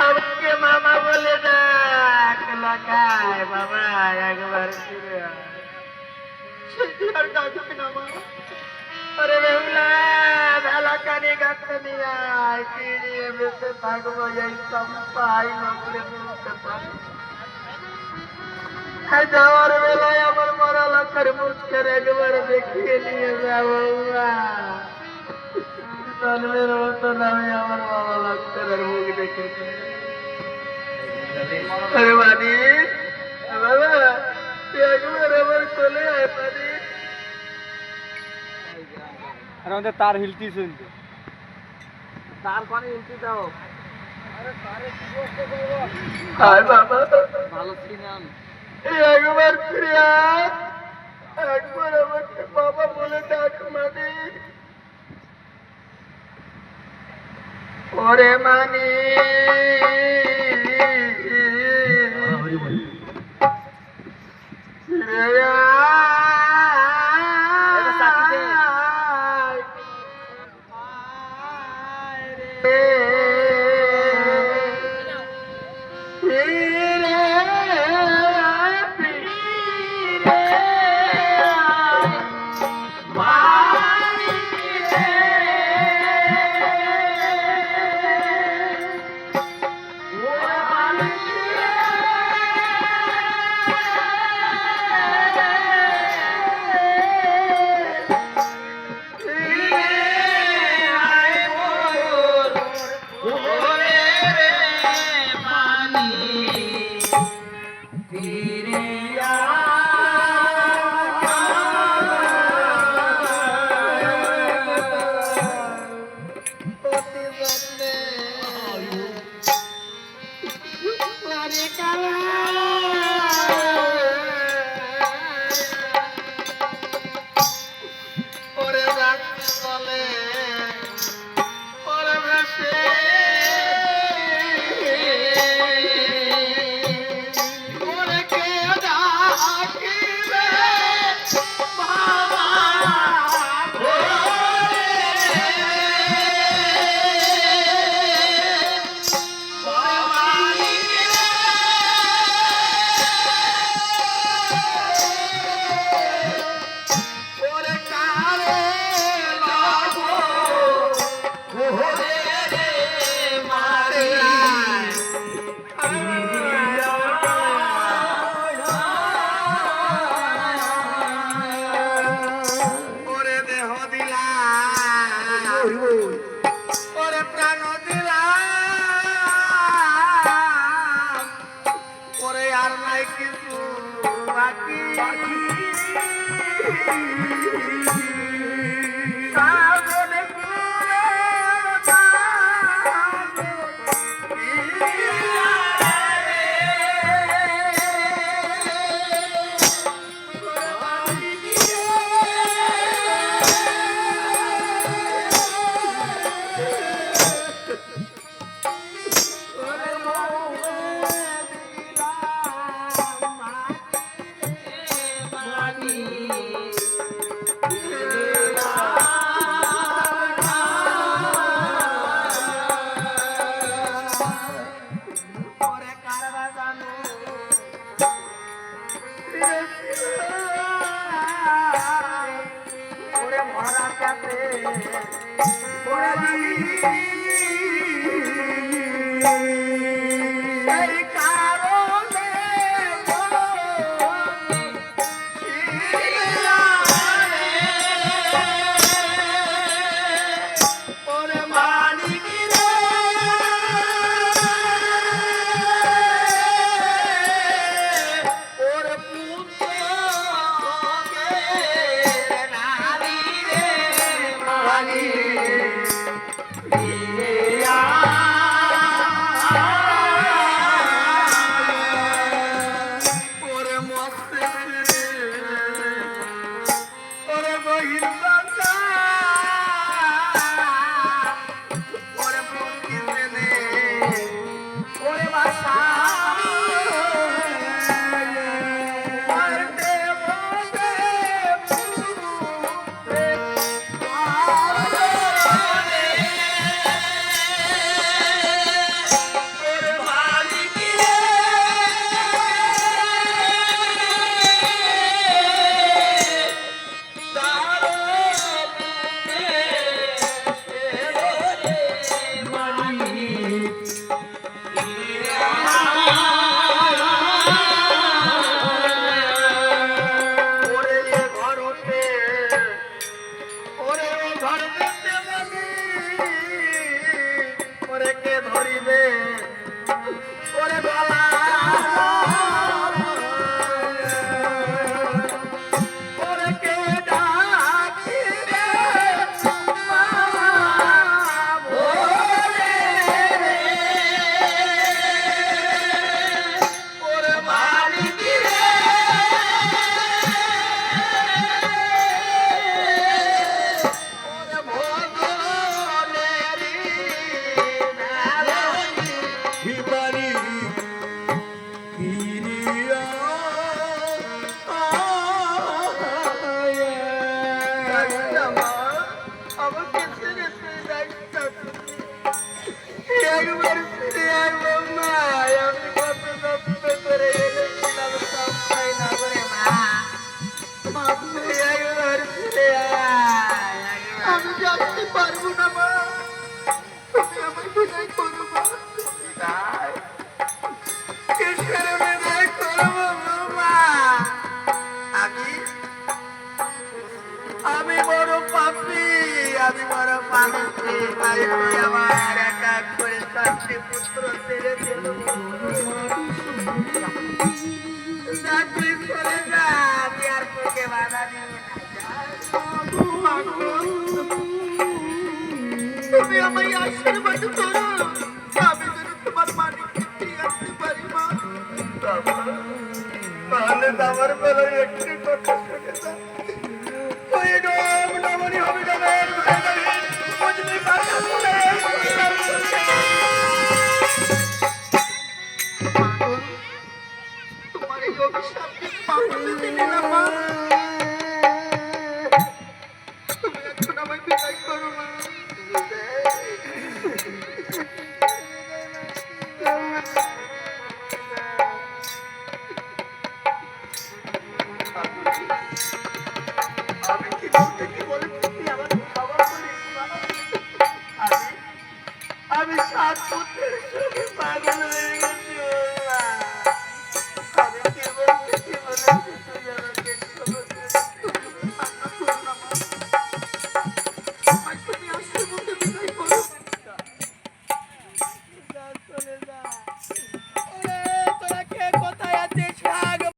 আমাকে মামা বলে ডাক লাগায় বাবা একবার ফিরে আর ডাকবি না মা আরে বেহুলা ভেলা কানে গাছানি আয় কি নিয়ে বেঁচে থাকবো এই সম্পাই নকলে বলতে পারি যাওয়ার বেলায় আমার মরা লাখের মুখের একবার দেখিয়ে নিয়ে যাবো জন্মের মতন আমি আমার বাবা লক্ষ্মণের মুখ দেখেছি আরে মানি বাবা একবার আমার চলে আয় মানি আর আমাদের তার হিলতি শুনতে তার পানি হিলতি দাও আয় বাবা ভালো সিনাম একবার ফিরে আয় একবার আমাকে বাবা বলে ডাক মানি ওরে মানি ধরতে বলি ওরে কে ধরিবে ওরে গলা ওরে কে ডাকিবে মা ভোলে রে ওরে মালিক রে ওরে ভোলে রে মেলানি হিমানি কিরিয়া আমাকে ছেড়ে একবার ফিরে আসবো মা আমি কত কষ্ট করে এনেছিলাম সব খাই না করে মা একবার ফিরে আমি যাচ্ছি পারবো না মা তুমি আমার বিদায় করো মা কিসের বিদায় করবো মা আমি আমি বড় পাপী আমি বড় পাপী তাই তুই আমার এক এক করে 4টি পুত্র ছেড়ে দিল চাকরি করে যা আমি আর তোকে বাধা দিব না তুমি আমায় আশীর্বাদ করো আমি যেন তোমার মালিককে ফিরে আসতে পারি মা তাহলে আমার বেলায় একটি কথা শুনে যা ওই ডোম ডমনি হবে ডোমের বুঝলি কথা শুনে তোমার এই অভিশাপকে পাঠাতে দিলে না মা তুমি এখন আমায় বিদায় করো মা আমি কি বলতে কি বলে তুমি আমার খাবার করে আমি 7 পুত্রের সঙ্গে পাগল হয়ে গেছি মা। আমি কি বলতে কি বলে তুমি আমাকে ক্ষমা করে দাও। তুমি কান্না করো না মা। আমায় তুমি আজকের মধ্যে বিদায় করো। যা চলে যা।